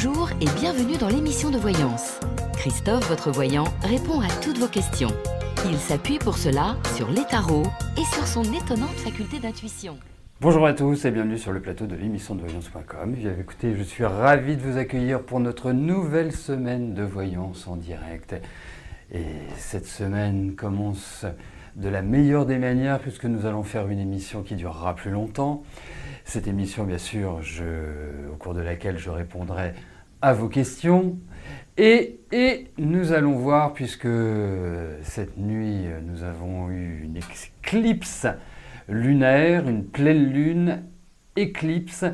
Bonjour et bienvenue dans l'émission de voyance. Christophe, votre voyant, répond à toutes vos questions. Il s'appuie pour cela sur les tarots et sur son étonnante faculté d'intuition. Bonjour à tous et bienvenue sur le plateau de l'émission de voyance.com. Écoutez, je suis ravi de vous accueillir pour notre nouvelle semaine de voyance en direct. Et cette semaine commence de la meilleure des manières puisque nous allons faire une émission qui durera plus longtemps. Cette émission, bien sûr, au cours de laquelle je répondrai à vos questions. Et nous allons voir, puisque cette nuit, nous avons eu une éclipse lunaire, une pleine lune, éclipse,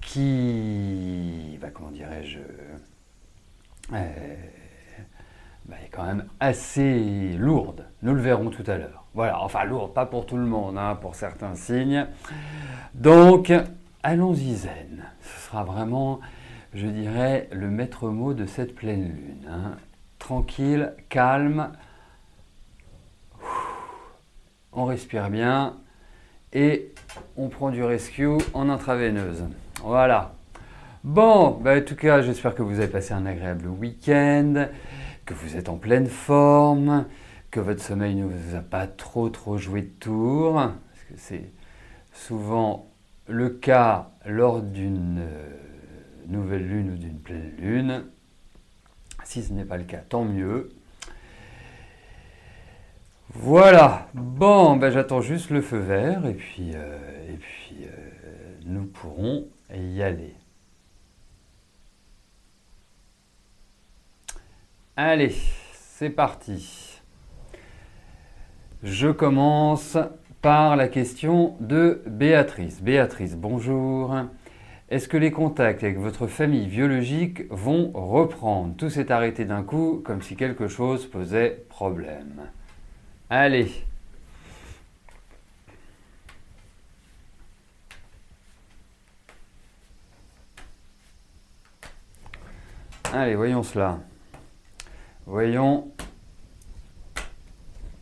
qui, comment dirais-je, est quand même assez lourde. Nous le verrons tout à l'heure. Voilà, enfin lourde, pas pour tout le monde, hein, pour certains signes. Donc, allons-y zen. Ce sera vraiment, je dirais, le maître mot de cette pleine lune. Hein. Tranquille, calme. On respire bien et on prend du rescue en intraveineuse. Voilà. Bon, en tout cas, j'espère que vous avez passé un agréable week-end, que vous êtes en pleine forme, que votre sommeil ne vous a pas trop joué de tour, parce que c'est souvent le cas lors d'une nouvelle lune ou d'une pleine lune. Si ce n'est pas le cas, tant mieux. Voilà, bon, j'attends juste le feu vert et puis nous pourrons y aller. Allez, c'est parti. Je commence par la question de Béatrice. Béatrice, bonjour. Est-ce que les contacts avec votre famille biologique vont reprendre? Tout s'est arrêté d'un coup, comme si quelque chose posait problème. Allez. Allez, voyons cela. Voyons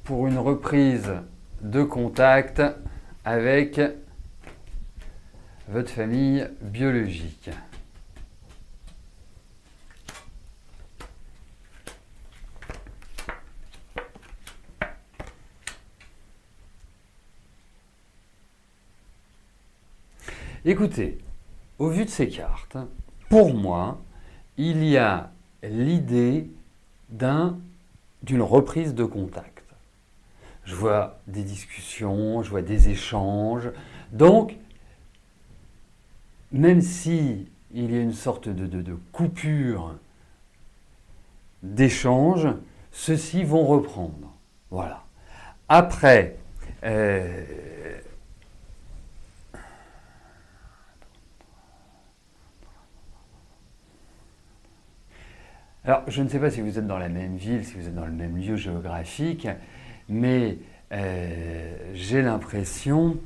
pour une reprise de contact avec votre famille biologique. Écoutez, au vu de ces cartes, pour moi, il y a l'idée d'une reprise de contact. Je vois des discussions, je vois des échanges. Donc, même si il y a une sorte de coupure d'échange, ceux-ci vont reprendre. Voilà. Après, alors, je ne sais pas si vous êtes dans la même ville, si vous êtes dans le même lieu géographique, mais j'ai l'impression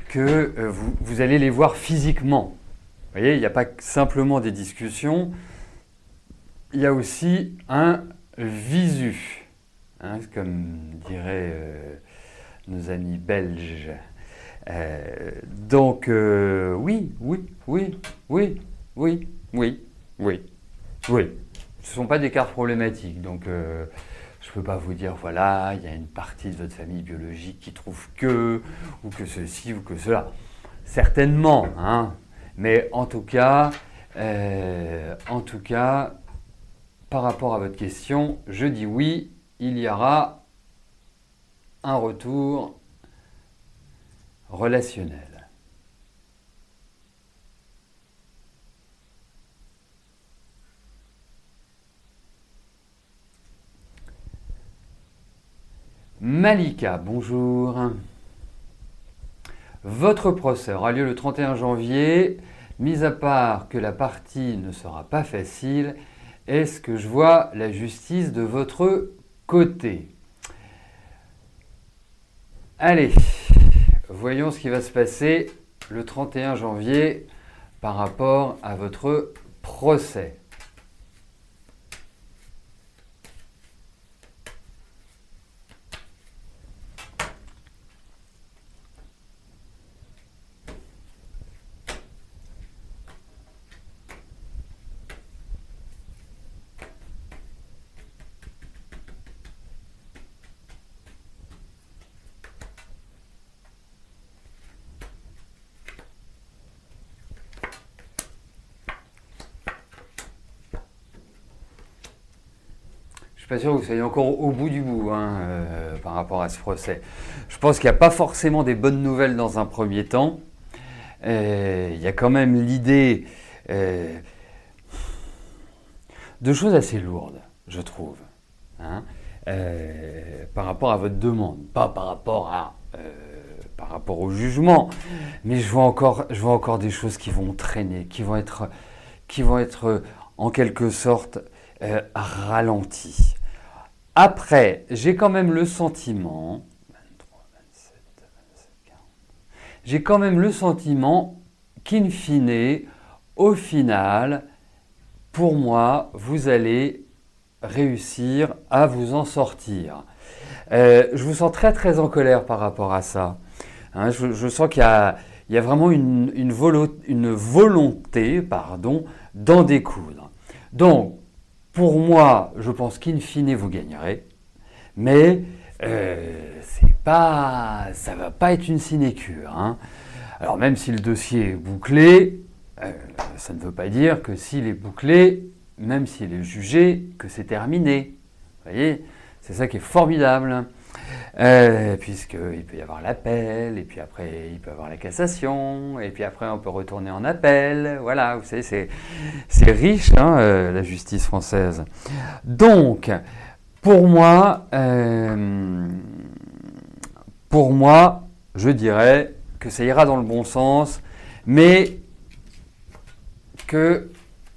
que vous allez les voir physiquement. Vous voyez, il n'y a pas simplement des discussions, il y a aussi un visu, hein, comme diraient nos amis belges. Donc, oui. Ce ne sont pas des cartes problématiques, donc je ne peux pas vous dire, voilà, il y a une partie de votre famille biologique qui trouve que, ou que ceci, ou que cela. Certainement, hein, mais en tout cas, par rapport à votre question, je dis oui, il y aura un retour relationnel. Malika, bonjour. Votre procès aura lieu le 31 janvier. Mis à part que la partie ne sera pas facile, est-ce que je vois la justice de votre côté? Allez, voyons ce qui va se passer le 31 janvier par rapport à votre procès. pas sûr que vous soyez encore au bout du bout hein, par rapport à ce procès. Je pense qu'il n'y a pas forcément des bonnes nouvelles dans un premier temps. Il y a quand même l'idée de choses assez lourdes, je trouve, hein, par rapport à votre demande, pas par rapport au jugement, mais je vois encore des choses qui vont traîner, qui vont être en quelque sorte ralenties. Après, j'ai quand même le sentiment, 23, 27, 27, 40, j'ai quand même le sentiment qu'in fine, au final, pour moi, vous allez réussir à vous en sortir. Je vous sens très très en colère par rapport à ça. Hein, je sens qu'il y a vraiment une volonté d'en découdre. Donc, pour moi, je pense qu'in fine, vous gagnerez. Mais ça ne va pas être une sinécure. Hein. Alors, même si le dossier est bouclé, ça ne veut pas dire que s'il est bouclé, même s'il est jugé, que c'est terminé. Vous voyez, c'est ça qui est formidable. Puisqu'il peut y avoir l'appel, et puis après il peut y avoir la cassation, et puis après on peut retourner en appel. Voilà, vous savez, c'est riche hein, la justice française. Donc, pour moi, je dirais que ça ira dans le bon sens, mais que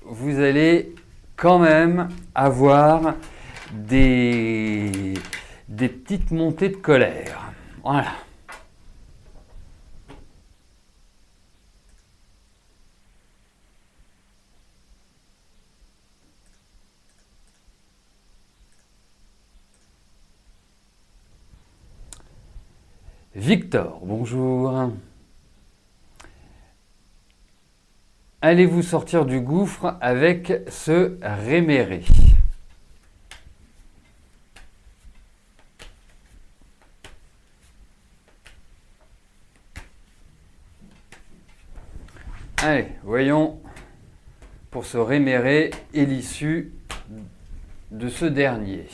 vous allez quand même avoir des petites montées de colère. Voilà. Victor, bonjour. Allez-vous sortir du gouffre avec ce réméré ? Allez, voyons pour ce réméré et l'issue de ce dernier.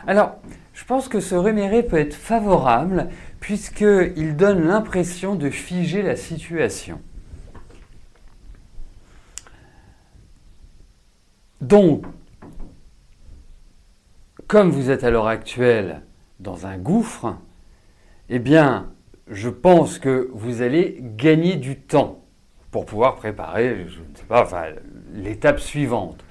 Alors, je pense que ce réméré peut être favorable puisqu'il donne l'impression de figer la situation. Donc, comme vous êtes à l'heure actuelle dans un gouffre, eh bien, je pense que vous allez gagner du temps pour pouvoir préparer, je ne sais pas, enfin, l'étape suivante.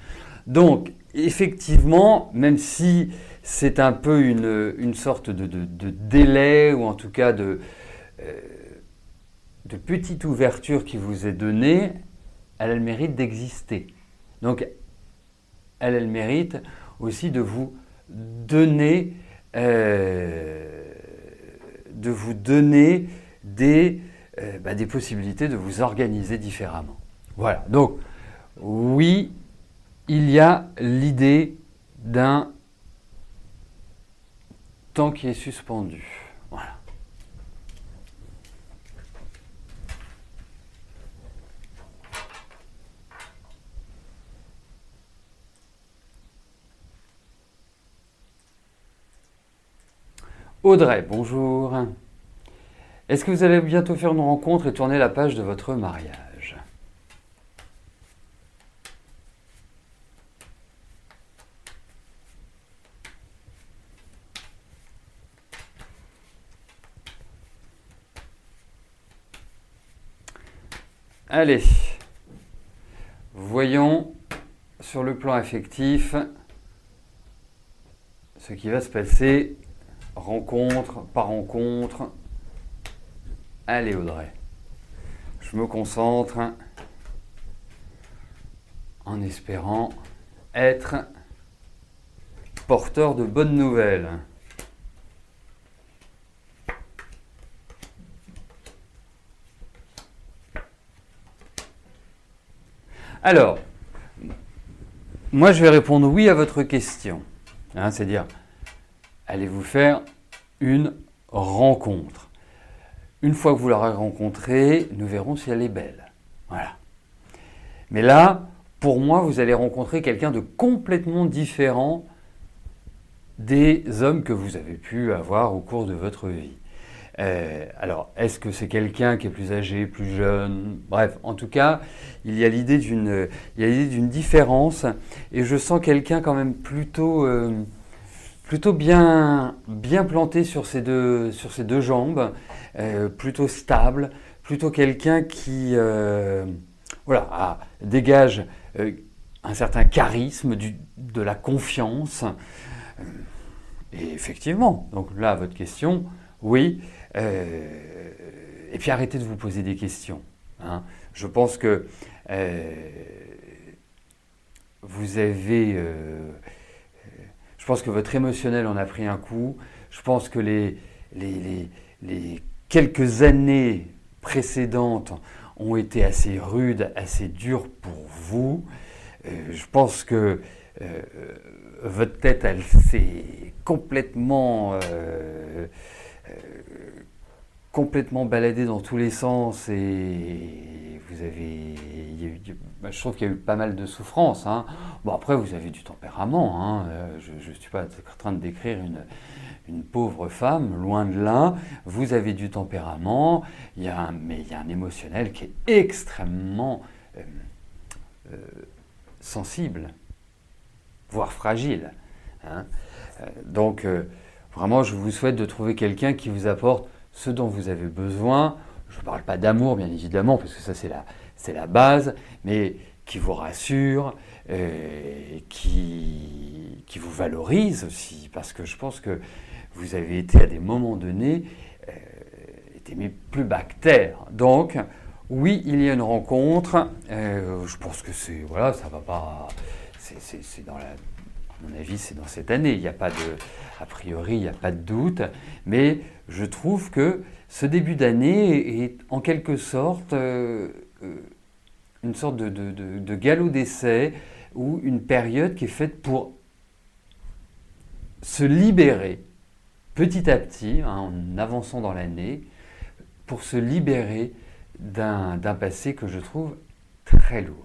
Donc, effectivement, même si c'est un peu une sorte de délai, ou en tout cas de petite ouverture qui vous est donnée, elle a le mérite d'exister. Donc, elle a le mérite aussi de vous donner, des possibilités de vous organiser différemment. Voilà, donc oui, il y a l'idée d'un temps qui est suspendu. Voilà. Audrey, bonjour. Est-ce que vous allez bientôt faire une rencontre et tourner la page de votre mariage ? Allez, voyons sur le plan affectif ce qui va se passer, rencontre par rencontre. Allez Audrey, je me concentre en espérant être porteur de bonnes nouvelles. Alors, moi, je vais répondre oui à votre question. Hein, c'est-à-dire, allez-vous faire une rencontre. Une fois que vous l'aurez rencontrée, nous verrons si elle est belle. Voilà. Mais là, pour moi, vous allez rencontrer quelqu'un de complètement différent des hommes que vous avez pu avoir au cours de votre vie. Alors, est-ce que c'est quelqu'un qui est plus âgé, plus jeune? Bref, en tout cas, il y a l'idée d'une différence, et je sens quelqu'un quand même plutôt bien planté sur ses deux jambes, plutôt stable, plutôt quelqu'un qui dégage un certain charisme, de la confiance. Et effectivement, donc là, votre question, oui. Et puis arrêtez de vous poser des questions. Hein. Je pense que vous avez... je pense que votre émotionnel en a pris un coup. Je pense que les quelques années précédentes ont été assez rudes, assez dures pour vous. Je pense que votre tête, elle s'est complètement baladée dans tous les sens, et vous avez... je trouve qu'il y a eu pas mal de souffrance. Hein. Bon, après, vous avez du tempérament. Hein. Je ne suis pas en train de décrire une pauvre femme, loin de là. Vous avez du tempérament, mais il y a un émotionnel qui est extrêmement sensible, voire fragile. Hein. Donc, vraiment, je vous souhaite de trouver quelqu'un qui vous apporte ce dont vous avez besoin. Je ne parle pas d'amour, bien évidemment, parce que ça, c'est la base, mais qui vous rassure, qui vous valorise aussi, parce que je pense que vous avez été à des moments donnés aimé plus bas que terre. Donc, oui, il y a une rencontre. Je pense que ça va pas. C'est dans la. À mon avis, c'est dans cette année. Il n'y a pas de. A priori, il n'y a pas de doute. Mais je trouve que ce début d'année est en quelque sorte une sorte de galop d'essai, ou une période qui est faite pour se libérer petit à petit, en avançant dans l'année, pour se libérer d'un passé que je trouve très lourd.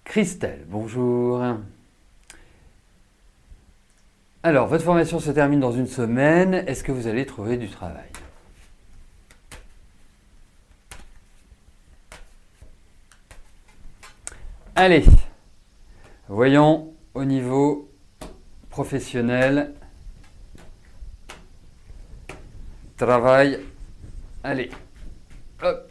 Christelle, bonjour. Alors, votre formation se termine dans une semaine. Est-ce que vous allez trouver du travail ? Allez, voyons au niveau professionnel. Travail. Allez, hop.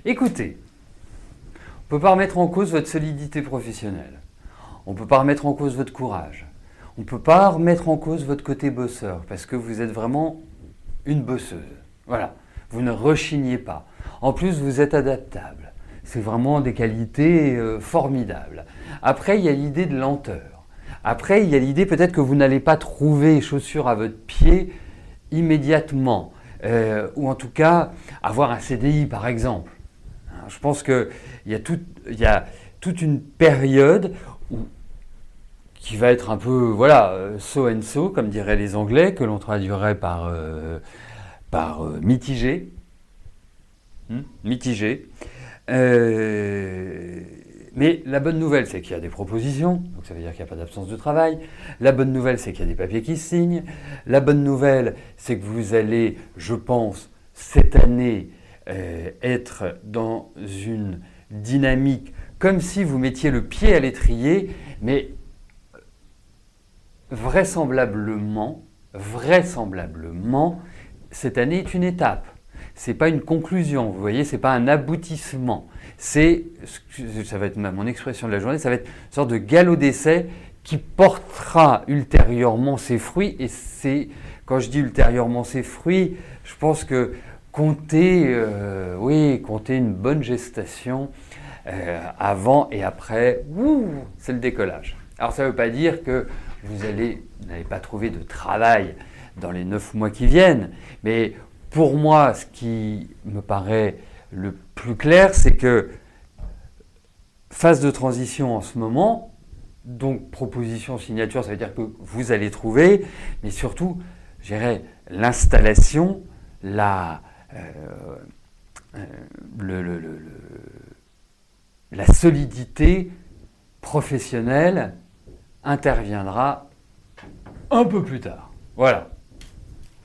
Écoutez, on ne peut pas remettre en cause votre solidité professionnelle. On ne peut pas remettre en cause votre courage. On ne peut pas remettre en cause votre côté bosseur, parce que vous êtes vraiment une bosseuse. Voilà, vous ne rechignez pas. En plus, vous êtes adaptable. C'est vraiment des qualités formidables. Après, il y a l'idée de lenteur. Après, il y a l'idée peut-être que vous n'allez pas trouver chaussures à votre pied immédiatement. Ou en tout cas, avoir un CDI par exemple. Je pense qu'il y a toute une période qui va être un peu, so and so, comme diraient les Anglais, que l'on traduirait par mitigé. Mitigé. Mais la bonne nouvelle, c'est qu'il y a des propositions, donc ça veut dire qu'il n'y a pas d'absence de travail. La bonne nouvelle, c'est qu'il y a des papiers qui se signent. La bonne nouvelle, c'est que vous allez, je pense, cette année, être dans une dynamique comme si vous mettiez le pied à l'étrier, mais vraisemblablement, cette année est une étape. C'est pas une conclusion, vous voyez, c'est pas un aboutissement. Ça va être mon expression de la journée, ça va être une sorte de galop d'essai qui portera ultérieurement ses fruits, et c'est quand je dis ultérieurement ses fruits, je pense que compter une bonne gestation avant et après, c'est le décollage. Alors ça ne veut pas dire que vous n'allez pas trouver de travail dans les 9 mois qui viennent, mais pour moi, ce qui me paraît le plus clair, c'est que phase de transition en ce moment, donc proposition, signature, ça veut dire que vous allez trouver, mais surtout, je dirais, l'installation, la solidité professionnelle interviendra un peu plus tard. Voilà.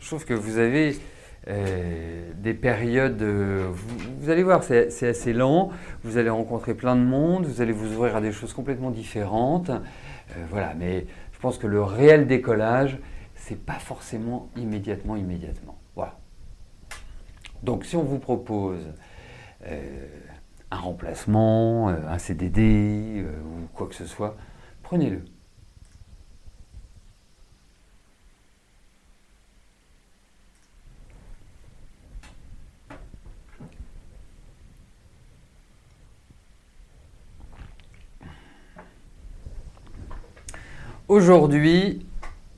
Je trouve que vous avez des périodes, vous allez voir, c'est assez lent, vous allez rencontrer plein de monde, vous allez vous ouvrir à des choses complètement différentes, voilà, mais je pense que le réel décollage, c'est pas forcément immédiatement, voilà. Donc si on vous propose un remplacement, un CDD ou quoi que ce soit, prenez-le. Aujourd'hui,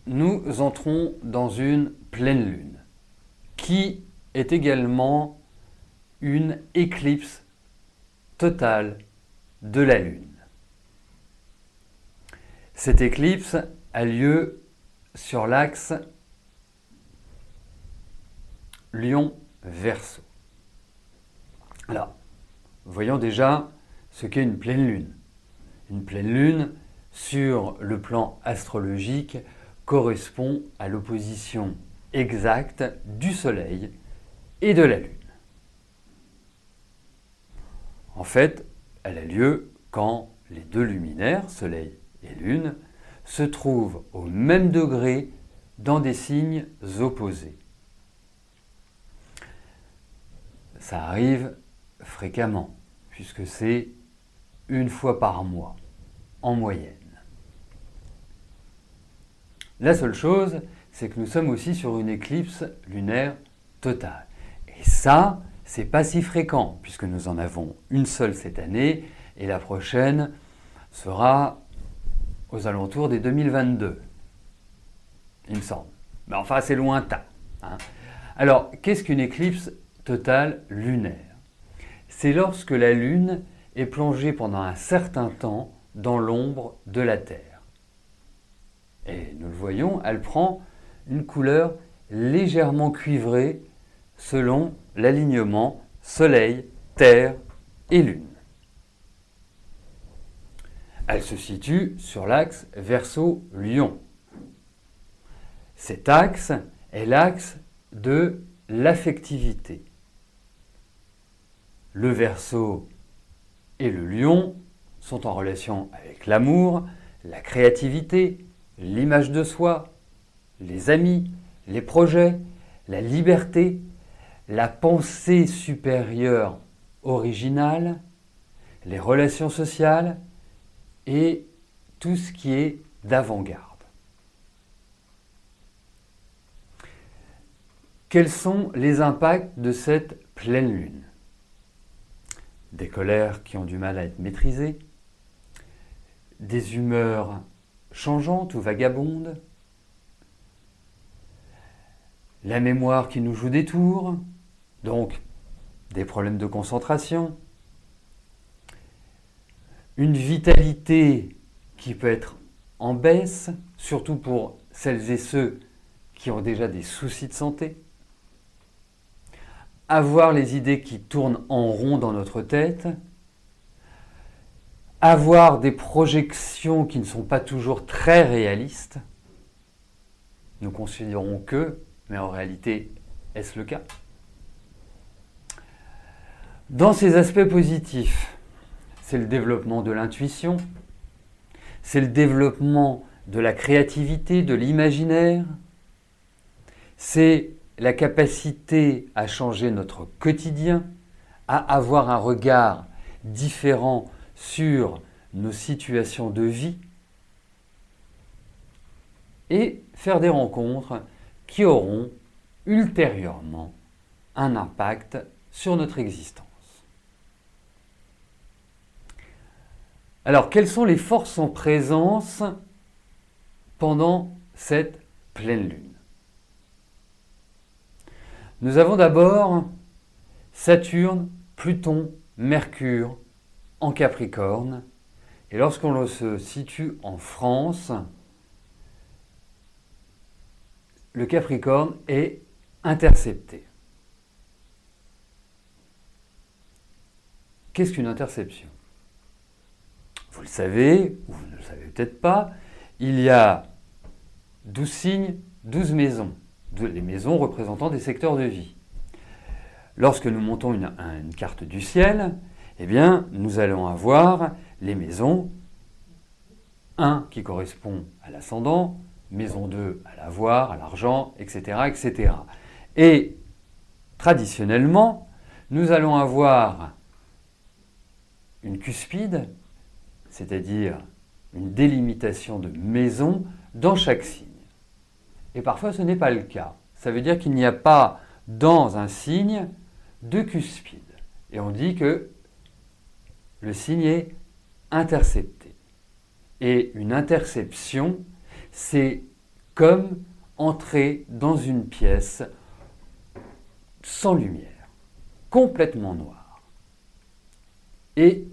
nous entrons dans une pleine lune, qui est également une éclipse totale de la Lune. Cette éclipse a lieu sur l'axe Lion-Verseau. Alors, voyons déjà ce qu'est une pleine lune. Une pleine lune, sur le plan astrologique, correspond à l'opposition exacte du Soleil et de la Lune. En fait, elle a lieu quand les deux luminaires, Soleil et Lune, se trouvent au même degré dans des signes opposés. Ça arrive fréquemment, puisque c'est une fois par mois, en moyenne. La seule chose, c'est que nous sommes aussi sur une éclipse lunaire totale. Et ça, c'est pas si fréquent, puisque nous en avons une seule cette année, et la prochaine sera aux alentours des 2022, il me semble. Mais enfin, c'est lointain. Alors, qu'est-ce qu'une éclipse totale lunaire? C'est lorsque la Lune est plongée pendant un certain temps dans l'ombre de la Terre. Et nous le voyons, elle prend une couleur légèrement cuivrée selon l'alignement Soleil, Terre et Lune. Elle se situe sur l'axe Verseau-Lion. Cet axe est l'axe de l'affectivité. Le Verseau et le Lion sont en relation avec l'amour, la créativité, l'image de soi, les amis, les projets, la liberté, la pensée supérieure originale, les relations sociales et tout ce qui est d'avant-garde. Quels sont les impacts de cette pleine lune? Des colères qui ont du mal à être maîtrisées, des humeurs changeantes ou vagabondes, la mémoire qui nous joue des tours, donc des problèmes de concentration, une vitalité qui peut être en baisse, surtout pour celles et ceux qui ont déjà des soucis de santé, avoir les idées qui tournent en rond dans notre tête, avoir des projections qui ne sont pas toujours très réalistes. Nous considérons que, mais en réalité, est-ce le cas? Dans ces aspects positifs, c'est le développement de l'intuition, c'est le développement de la créativité, de l'imaginaire, c'est la capacité à changer notre quotidien, à avoir un regard différent sur nos situations de vie et faire des rencontres qui auront ultérieurement un impact sur notre existence. Alors, quelles sont les forces en présence pendant cette pleine lune? Nous avons d'abord Saturne, Pluton, Mercure en Capricorne. Et lorsqu'on se situe en France, le Capricorne est intercepté. Qu'est-ce qu'une interception? Vous le savez, ou vous ne le savez peut-être pas, il y a 12 signes, 12 maisons, les maisons représentant des secteurs de vie. Lorsque nous montons une carte du ciel, eh bien, nous allons avoir les maisons 1 qui correspond à l'ascendant, maison 2 à l'avoir, à l'argent, etc., etc. Et traditionnellement, nous allons avoir une cuspide, c'est-à-dire une délimitation de maisons dans chaque signe. Et parfois, ce n'est pas le cas. Ça veut dire qu'il n'y a pas dans un signe de cuspide. Et on dit que le signe est intercepté. Et une interception, c'est comme entrer dans une pièce sans lumière, complètement noire. Et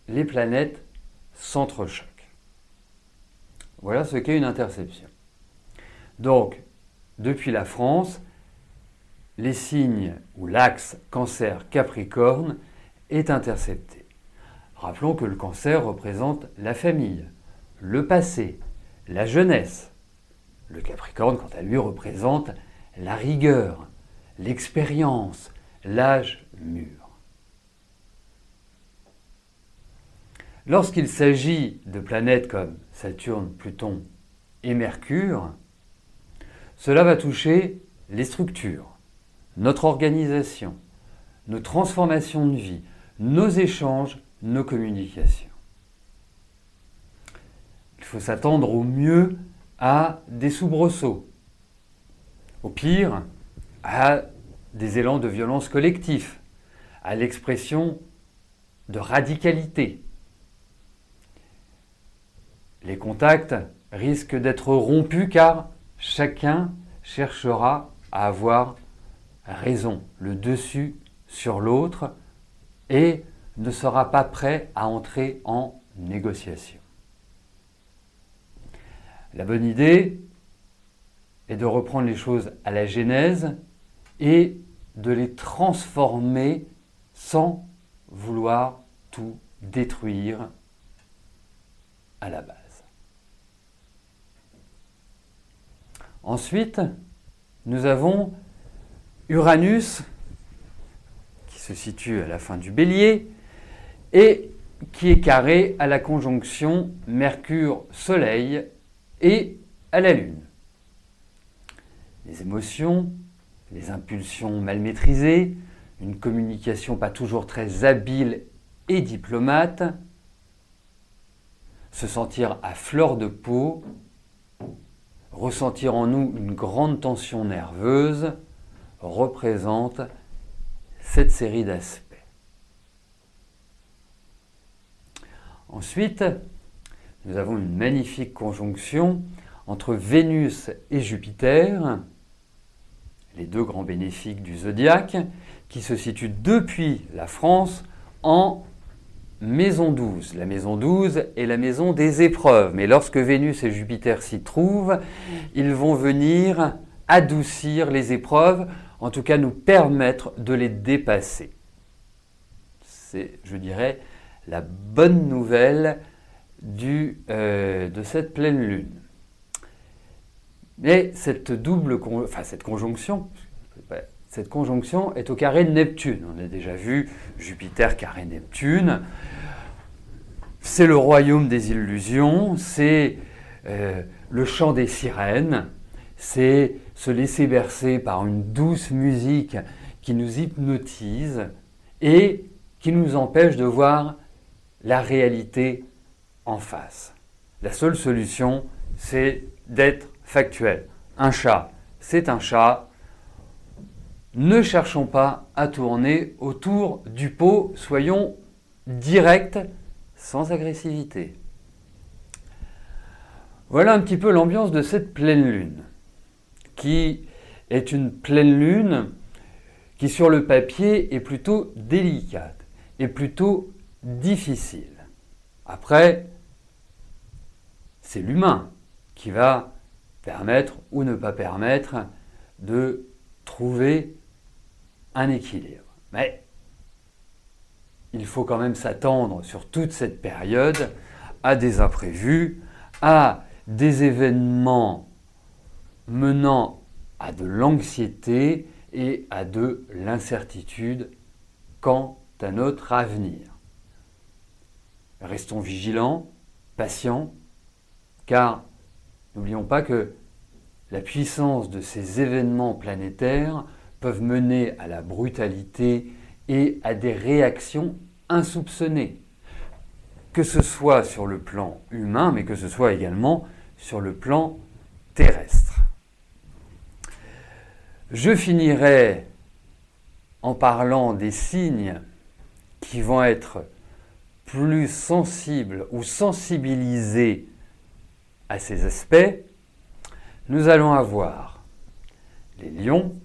les planètes s'entrechoquent. Voilà ce qu'est une interception. Donc, depuis la France, les signes ou l'axe Cancer-Capricorne est intercepté. Rappelons que le Cancer représente la famille, le passé, la jeunesse. Le Capricorne, quant à lui, représente la rigueur, l'expérience, l'âge mûr. Lorsqu'il s'agit de planètes comme Saturne, Pluton et Mercure, cela va toucher les structures, notre organisation, nos transformations de vie, nos échanges, nos communications. Il faut s'attendre au mieux à des soubresauts, au pire à des élans de violence collective, à l'expression de radicalité. Les contacts risquent d'être rompus car chacun cherchera à avoir raison, le dessus sur l'autre, et ne sera pas prêt à entrer en négociation. La bonne idée est de reprendre les choses à la genèse et de les transformer sans vouloir tout détruire à la base. Ensuite, nous avons Uranus, qui se situe à la fin du Bélier, et qui est carré à la conjonction Mercure-Soleil et à la Lune. Les émotions, les impulsions mal maîtrisées, une communication pas toujours très habile et diplomate, se sentir à fleur de peau, ressentir en nous une grande tension nerveuse, représente cette série d'aspects. Ensuite, nous avons une magnifique conjonction entre Vénus et Jupiter, les deux grands bénéfiques du zodiaque, qui se situent depuis la France en maison 12. La maison 12 est la maison des épreuves, mais lorsque Vénus et Jupiter s'y trouvent, ils vont venir adoucir les épreuves, en tout cas nous permettre de les dépasser. C'est, je dirais, la bonne nouvelle de cette pleine lune. Mais cette conjonction est au carré de Neptune. On a déjà vu Jupiter carré Neptune. C'est le royaume des illusions, c'est le chant des sirènes, c'est se laisser bercer par une douce musique qui nous hypnotise et qui nous empêche de voir la réalité en face. La seule solution, c'est d'être factuel. Un chat, c'est un chat. Ne cherchons pas à tourner autour du pot, soyons directs, sans agressivité. Voilà un petit peu l'ambiance de cette pleine lune, qui est une pleine lune qui sur le papier est plutôt délicate et plutôt difficile. Après, c'est l'humain qui va permettre ou ne pas permettre de trouver un équilibre. Mais il faut quand même s'attendre sur toute cette période à des imprévus, à des événements menant à de l'anxiété et à de l'incertitude quant à notre avenir. Restons vigilants, patients, car n'oublions pas que la puissance de ces événements planétaires peuvent mener à la brutalité et à des réactions insoupçonnées, que ce soit sur le plan humain, mais que ce soit également sur le plan terrestre. Je finirai en parlant des signes qui vont être plus sensibles ou sensibilisés à ces aspects. Nous allons avoir les lions,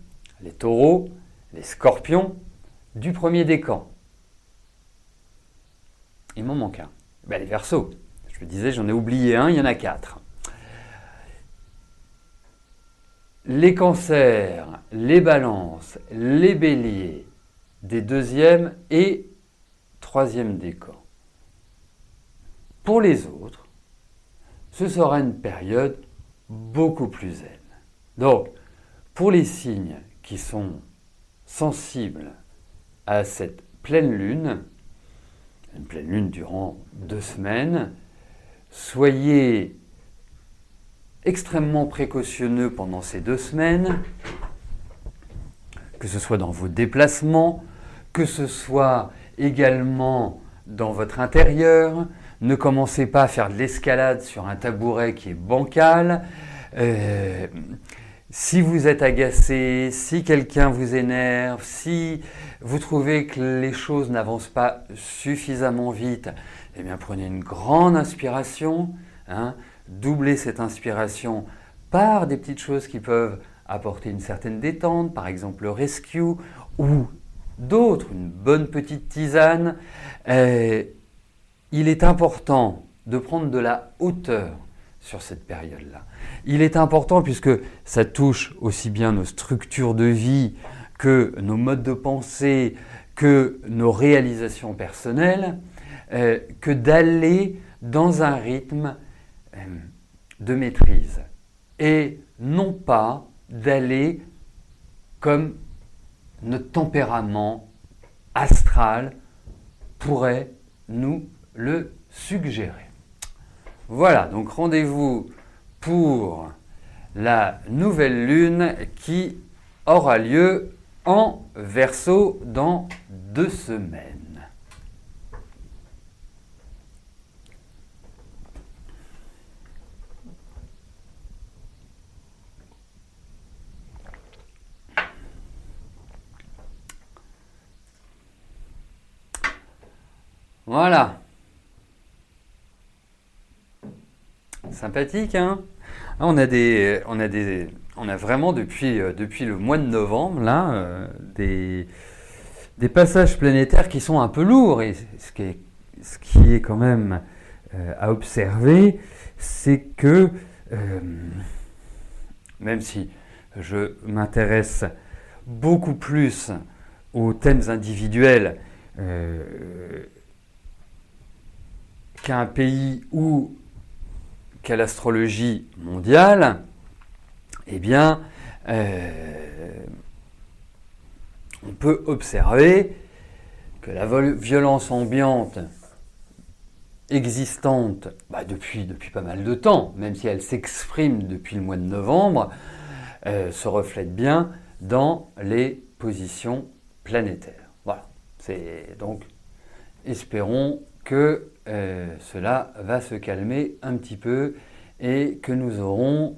les taureaux, les scorpions du premier décan. Il m'en manque un. Les Verseaux. Je me disais, j'en ai oublié un, il y en a 4. Les cancers, les balances, les béliers des deuxième et troisième décan. Pour les autres, ce sera une période beaucoup plus zen. Donc, pour les signes qui sont sensibles à cette pleine lune, une pleine lune durant 2 semaines, soyez extrêmement précautionneux pendant ces 2 semaines, que ce soit dans vos déplacements, que ce soit également dans votre intérieur. Ne commencez pas à faire de l'escalade sur un tabouret qui est bancal. Si vous êtes agacé, si quelqu'un vous énerve, si vous trouvez que les choses n'avancent pas suffisamment vite, eh bien prenez une grande inspiration, doublez cette inspiration par des petites choses qui peuvent apporter une certaine détente, par exemple le rescue ou d'autres, une bonne petite tisane. Il est important de prendre de la hauteur sur cette période-là. Il est important puisque ça touche aussi bien nos structures de vie que nos modes de pensée, que nos réalisations personnelles, que d'aller dans un rythme de maîtrise et non pas d'aller comme notre tempérament astral pourrait nous le suggérer. Voilà, donc rendez-vous pour la nouvelle lune qui aura lieu en Verseau dans 2 semaines. Voilà. Sympathique, hein? On a vraiment depuis le mois de novembre là des passages planétaires qui sont un peu lourds, et ce qui est quand même à observer, c'est que même si je m'intéresse beaucoup plus aux thèmes individuels qu'à un pays ou qu'à l'astrologie mondiale, eh bien, on peut observer que la violence ambiante existante depuis pas mal de temps, même si elle s'exprime depuis le mois de novembre, se reflète bien dans les positions planétaires. Voilà. Donc, espérons que cela va se calmer un petit peu et que nous aurons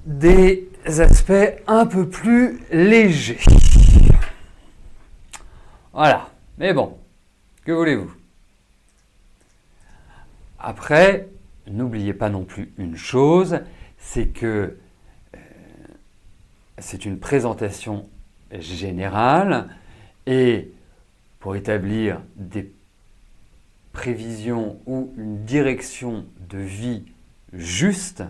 des aspects un peu plus légers. Voilà, mais bon, que voulez-vous? Après, n'oubliez pas non plus une chose, c'est que c'est une présentation générale et pour établir des prévisions ou une direction de vie juste,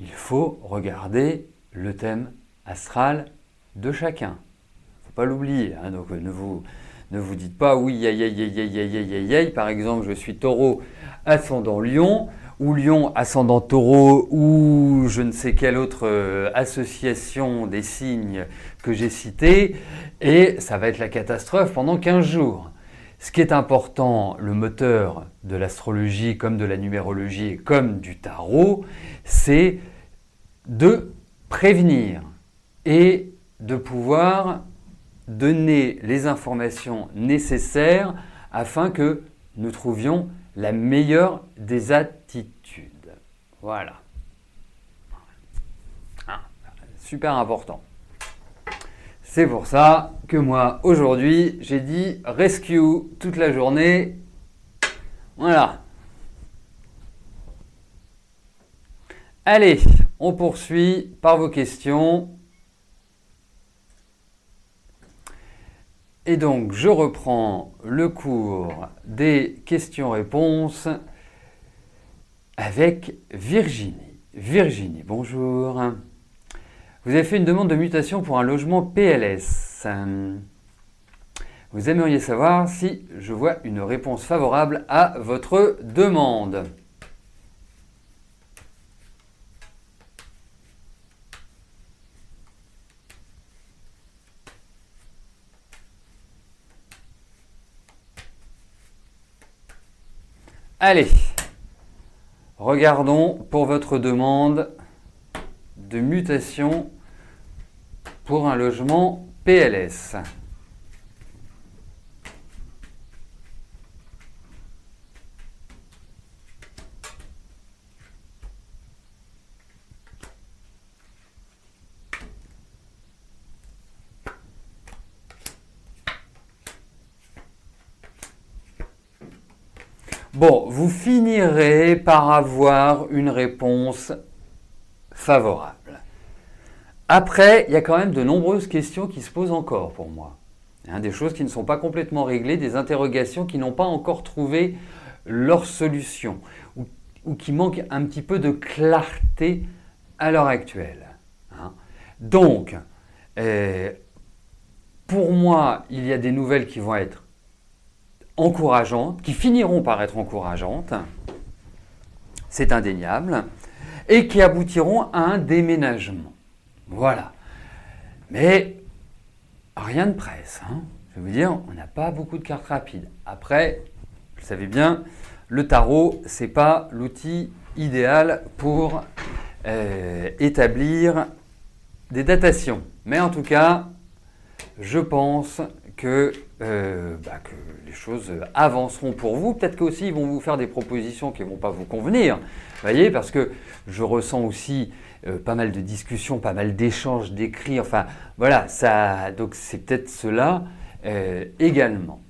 il faut regarder le thème astral de chacun. Il ne faut pas l'oublier, hein, donc ne vous dites pas oui, par exemple, je suis taureau ascendant lion, ou lion ascendant taureau, ou je ne sais quelle autre association des signes que j'ai citée, et ça va être la catastrophe pendant 15 jours. Ce qui est important, le moteur de l'astrologie, comme de la numérologie, comme du tarot, c'est de prévenir et de pouvoir donner les informations nécessaires afin que nous trouvions la meilleure des attitudes. Voilà. Super important. C'est pour ça que moi, aujourd'hui, j'ai dit rescue toute la journée. Voilà. Allez, on poursuit par vos questions. Et donc, je reprends le cours des questions-réponses avec Virginie. Virginie, bonjour. Vous avez fait une demande de mutation pour un logement PLS. Vous aimeriez savoir si je vois une réponse favorable à votre demande. Allez, regardons pour votre demande de mutation pour un logement PLS. Bon, vous finirez par avoir une réponse favorable. Après, il y a quand même de nombreuses questions qui se posent encore pour moi. Des choses qui ne sont pas complètement réglées, des interrogations qui n'ont pas encore trouvé leur solution ou qui manquent un petit peu de clarté à l'heure actuelle. Donc, pour moi, il y a des nouvelles qui vont être encourageantes, qui finiront par être encourageantes, c'est indéniable, et qui aboutiront à un déménagement. Voilà. Mais rien ne presse. Je vais vous dire, on n'a pas beaucoup de cartes rapides. Après, vous le savez bien, le tarot, ce n'est pas l'outil idéal pour établir des datations. Mais en tout cas, je pense que les choses avanceront pour vous. Peut-être qu'aussi ils vont vous faire des propositions qui ne vont pas vous convenir. Vous voyez, parce que je ressens aussi pas mal de discussions, pas mal d'échanges, d'écrits. Enfin, voilà, donc c'est peut-être cela également.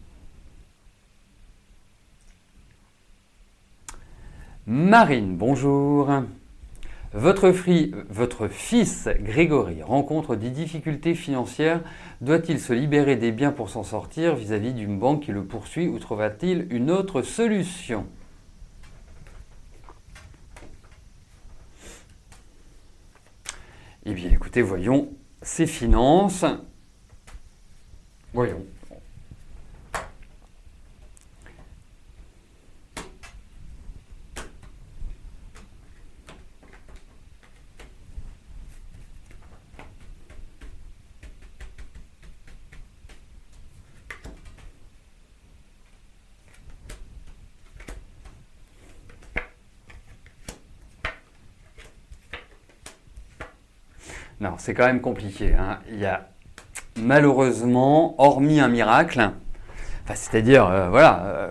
Marine, bonjour. Votre fils Grégory rencontre des difficultés financières. Doit-il se libérer des biens pour s'en sortir vis-à-vis d'une banque qui le poursuit ou trouvera-t-il une autre solution? Eh bien, écoutez, voyons ses finances. Voyons. Non, c'est quand même compliqué. Il y a malheureusement, hormis un miracle, c'est-à-dire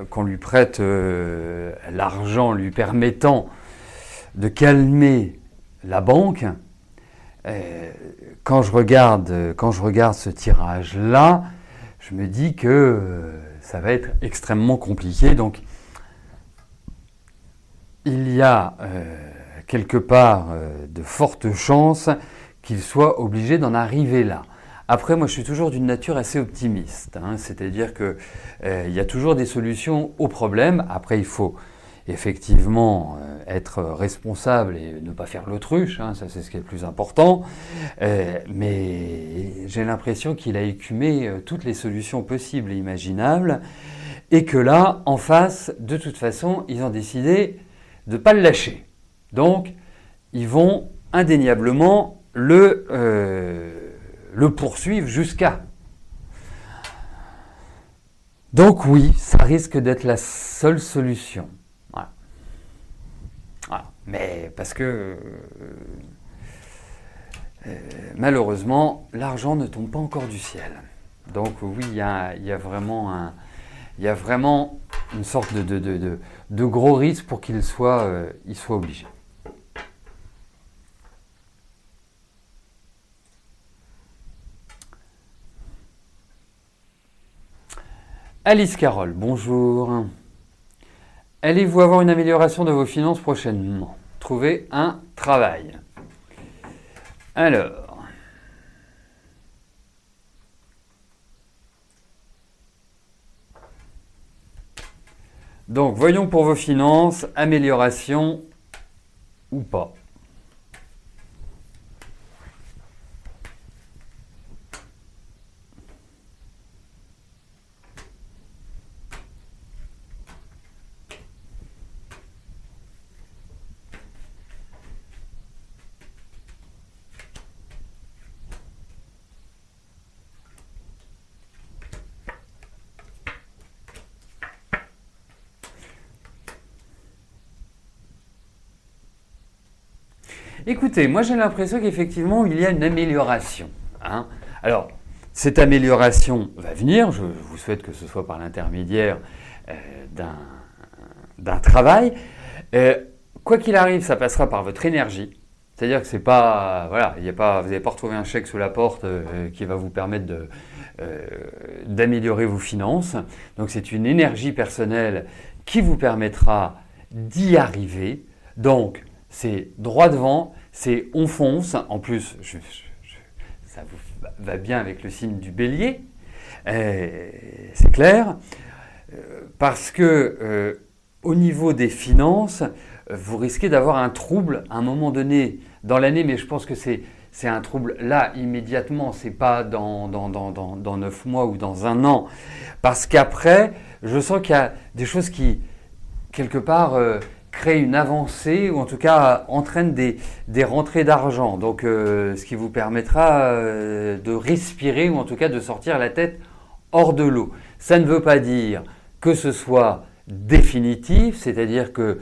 qu'on lui prête l'argent lui permettant de calmer la banque, quand je regarde ce tirage-là, je me dis que ça va être extrêmement compliqué. Donc, il y a quelque part de fortes chances qu'il soit obligé d'en arriver là. Après, moi, je suis toujours d'une nature assez optimiste, hein, c'est-à-dire que il y a toujours des solutions aux problèmes. Après, il faut effectivement être responsable et ne pas faire l'autruche, hein, ça c'est ce qui est le plus important. Mais j'ai l'impression qu'il a écumé toutes les solutions possibles et imaginables, et que là, en face, de toute façon, ils ont décidé de ne pas le lâcher. Donc, ils vont indéniablement le poursuivre jusqu'à. Donc oui, ça risque d'être la seule solution. Voilà. Voilà. Mais parce que malheureusement, l'argent ne tombe pas encore du ciel. Donc oui, il y a vraiment une sorte de gros risque pour qu'il soit obligé. Alice Carole, bonjour. Allez-vous avoir une amélioration de vos finances prochainement? Trouver un travail. Alors. Donc, voyons pour vos finances, amélioration ou pas. Écoutez, moi j'ai l'impression qu'effectivement il y a une amélioration, hein. Alors, cette amélioration va venir, je vous souhaite que ce soit par l'intermédiaire d'un travail. Quoi qu'il arrive, ça passera par votre énergie. C'est-à-dire que c'est pas, voilà, vous n'allez pas retrouver un chèque sous la porte qui va vous permettre d'améliorer vos finances. Donc c'est une énergie personnelle qui vous permettra d'y arriver. Donc c'est droit devant, c'est on fonce. En plus, ça vous va bien avec le signe du bélier, c'est clair. Parce que au niveau des finances, vous risquez d'avoir un trouble à un moment donné dans l'année, mais je pense que c'est un trouble là, immédiatement, c'est pas dans 9 mois ou dans un an. Parce qu'après, je sens qu'il y a des choses qui, quelque part, créent une avancée, ou en tout cas entraînent des rentrées d'argent. Donc, ce qui vous permettra de respirer, ou en tout cas de sortir la tête hors de l'eau. Ça ne veut pas dire que ce soit définitif, c'est-à-dire que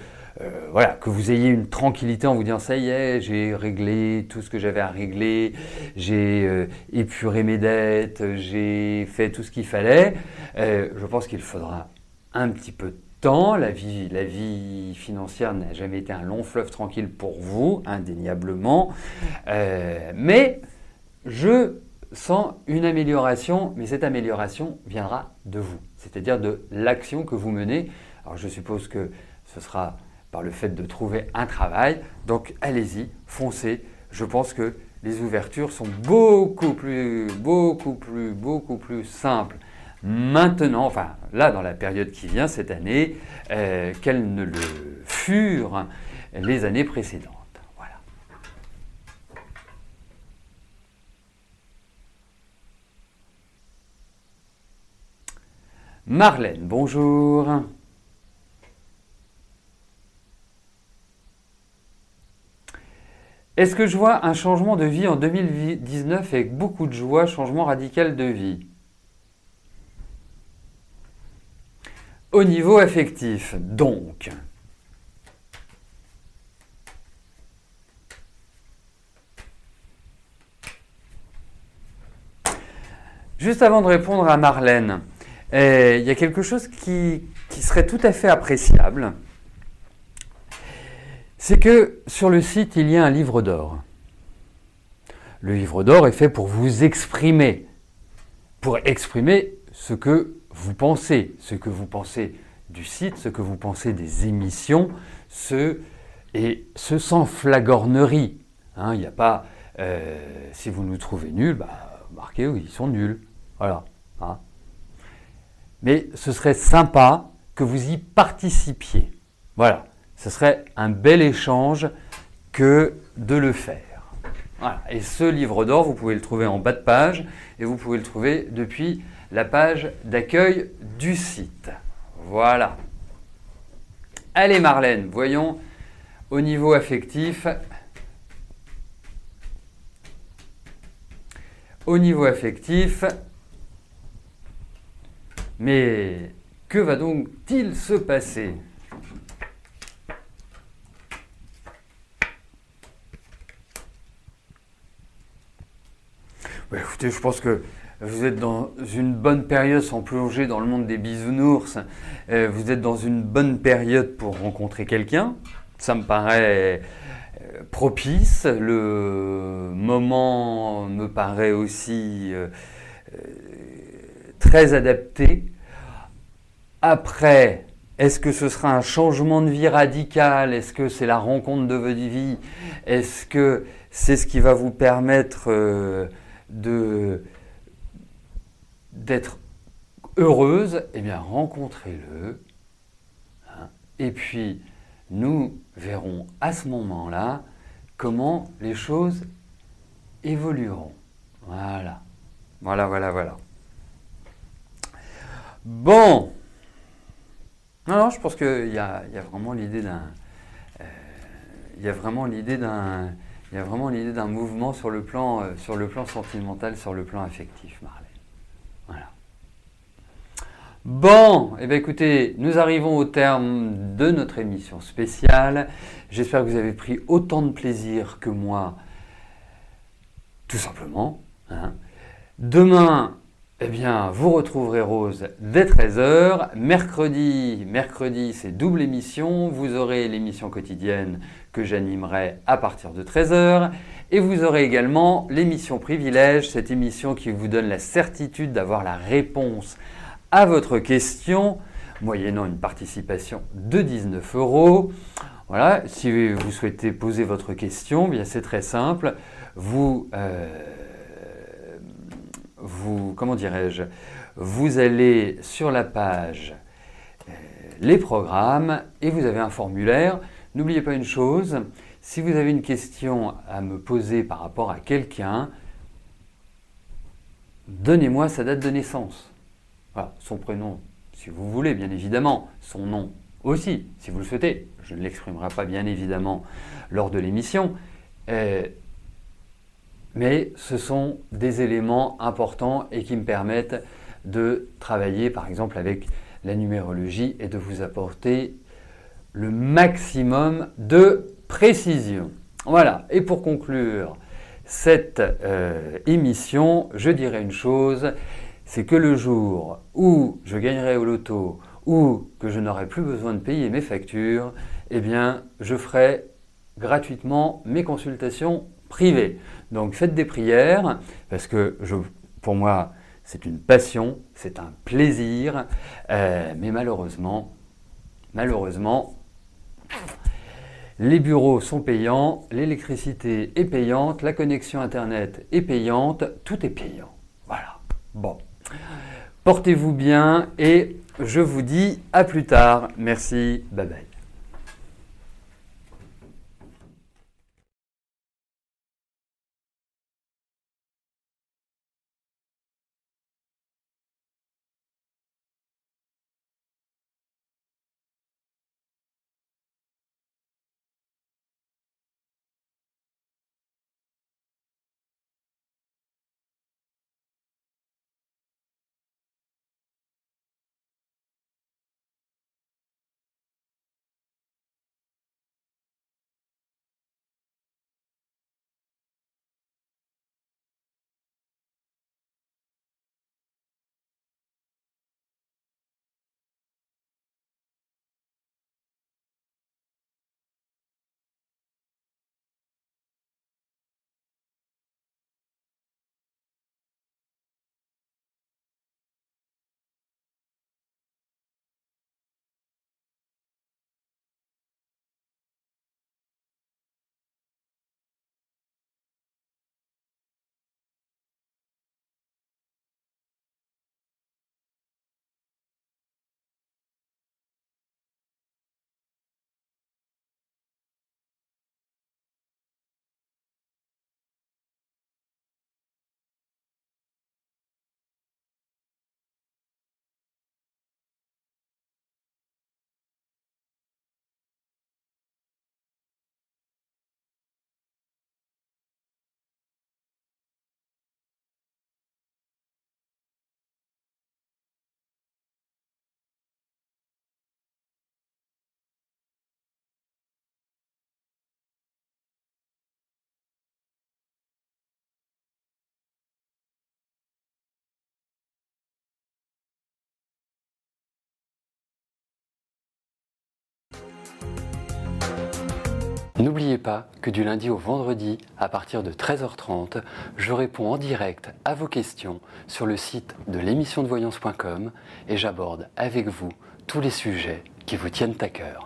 voilà, que vous ayez une tranquillité en vous disant ça y est, j'ai réglé tout ce que j'avais à régler, j'ai épuré mes dettes, j'ai fait tout ce qu'il fallait. Je pense qu'il faudra un petit peu de temps. La vie financière n'a jamais été un long fleuve tranquille pour vous, indéniablement. Mais je sens une amélioration, mais cette amélioration viendra de vous, c'est-à-dire de l'action que vous menez. Alors je suppose que ce sera par le fait de trouver un travail. Donc allez-y, foncez. Je pense que les ouvertures sont beaucoup plus simples maintenant, enfin là dans la période qui vient cette année, qu'elles ne le furent les années précédentes. Voilà. Marlène, bonjour. Est-ce que je vois un changement de vie en 2019 avec beaucoup de joie, changement radical de vie? Au niveau affectif, donc. Juste avant de répondre à Marlène, il y a quelque chose qui serait tout à fait appréciable. c'est que sur le site, il y a un livre d'or. Le livre d'or est fait pour vous exprimer, ce que vous pensez du site, ce que vous pensez des émissions, ce sans flagornerie. Hein, il n'y a pas, si vous nous trouvez nuls, marquez oui, ils sont nuls. Voilà. Hein. Mais ce serait sympa que vous y participiez. Voilà. Ce serait un bel échange que de le faire. Voilà. Et ce livre d'or, vous pouvez le trouver en bas de page et vous pouvez le trouver depuis la page d'accueil du site. Voilà. Allez Marlène, voyons au niveau affectif. Au niveau affectif, mais que va donc-il se passer ? Écoutez, je pense que vous êtes dans une bonne période, sans plonger dans le monde des bisounours, vous êtes dans une bonne période pour rencontrer quelqu'un. Ça me paraît propice, le moment me paraît aussi très adapté. Après, est-ce que ce sera un changement de vie radical? Est-ce que c'est la rencontre de votre vie? Est-ce que c'est ce qui va vous permettre d'être heureuse? Eh bien, rencontrez-le. Hein, et puis, nous verrons à ce moment-là comment les choses évolueront. Voilà. Voilà. Bon. Non, je pense qu'il y a vraiment l'idée d'un... il y a vraiment l'idée d'un mouvement sur le plan sentimental, sur le plan affectif, Marlène. Voilà. Bon, eh bien écoutez, nous arrivons au terme de notre émission spéciale. J'espère que vous avez pris autant de plaisir que moi, tout simplement. Hein. Demain, eh bien, vous retrouverez Rose dès 13h. Mercredi, c'est double émission. Vous aurez l'émission quotidienne que j'animerai à partir de 13h. Et vous aurez également l'émission Privilège, cette émission qui vous donne la certitude d'avoir la réponse à votre question, moyennant une participation de 19 €. Voilà, si vous souhaitez poser votre question, bien c'est très simple. Vous allez sur la page les programmes et vous avez un formulaire. N'oubliez pas une chose, si vous avez une question à me poser par rapport à quelqu'un, donnez-moi sa date de naissance. Voilà, son prénom, si vous voulez, bien évidemment, son nom aussi, si vous le souhaitez. Je ne l'exprimerai pas, bien évidemment, lors de l'émission. Mais ce sont des éléments importants et qui me permettent de travailler, par exemple, avec la numérologie et de vous apporter le maximum de précision. Voilà, et pour conclure cette émission, je dirais une chose, c'est que le jour où je gagnerai au loto ou que je n'aurai plus besoin de payer mes factures, eh bien, je ferai gratuitement mes consultations privées. Donc faites des prières, parce que pour moi, c'est une passion, c'est un plaisir, mais malheureusement, les bureaux sont payants, l'électricité est payante, la connexion Internet est payante, tout est payant. Voilà. Bon. Portez-vous bien et je vous dis à plus tard. Merci. Bye bye. N'oubliez pas que du lundi au vendredi, à partir de 13h30, je réponds en direct à vos questions sur le site de l'émissiondevoyance.com et j'aborde avec vous tous les sujets qui vous tiennent à cœur.